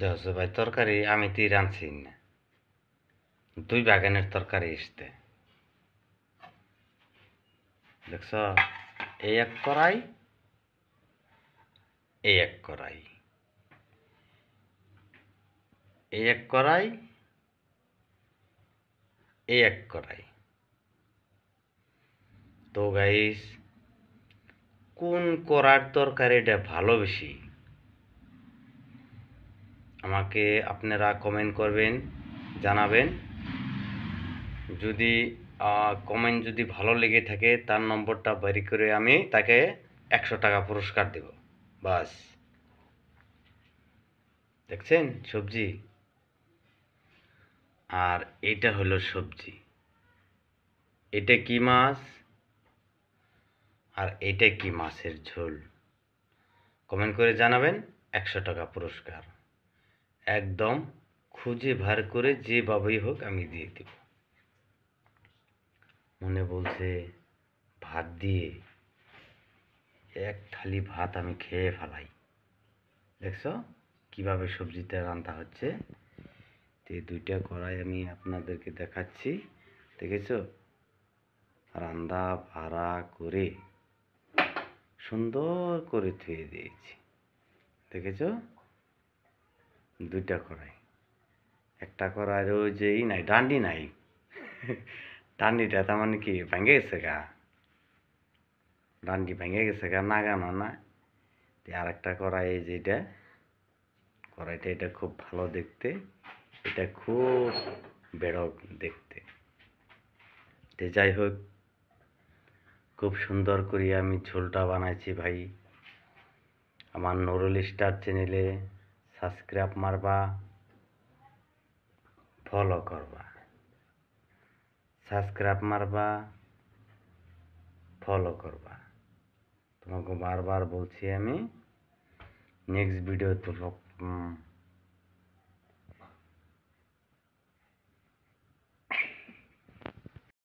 দেখছো ভাই তরকারি আমি তুই রাঁধছি না, দুই বাগানের তরকারি এসতে দেখছ, এই এক কড়াই, এই এক কড়াই, এই এক কড়াই, এই এক কড়াই। তো গাইস, কোন কড়ার তরকারিটা ভালো বেশি আমাকে আপনারা কমেন্ট করবেন, জানাবেন। যদি কমেন্ট যদি ভালো লেগে থাকে তার নম্বরটা বের করে আমি তাকে 100 টাকা পুরস্কার দেব। বাস, দেখছেন সবজি, আর এটা হলো সবজি, এটা কি মাছ আর এটা কি মাছের ঝোল, কমেন্ট করে জানাবেন। 100 টাকা পুরস্কার একদম খুঁজে বার করে যেভাবেই হোক আমি দিয়ে দেব। মনে বলছে ভাত দিয়ে এক থালি ভাত আমি খেয়ে ফেলাই। দেখছো কিভাবে সবজিটা রান্না হচ্ছে। তো এই দুইটা কড়াই আমি আপনাদেরকে দেখাচ্ছি, দেখেছো রান্না ভাড়া করে সুন্দর করে ধুয়ে দিয়েছি, দেখেছো দুইটা কড়াই। একটা কড়াইয়ের ওই যে নাই ডান্ডি নাই ডান্ডিটা তার মানে কি ভেঙে গেছে গা, ডান্ডি ভেঙে গেছে গা, নাগানো না। আর একটা কড়াই যেটা কড়াইটা, এটা খুব ভালো দেখতে, এটা খুব বেড়ক দেখতে। তো যাই হোক, খুব সুন্দর করে আমি ঝোলটা বানাইছি ভাই। আমার নুরুল স্টার চ্যানেলে সাবস্ক্রাইব মারবা, ফলো করবা, সাবস্ক্রাইব মারবা, ফলো করবা। তোমাকে বারবার বলছি আমি, নেক্সট ভিডিও তো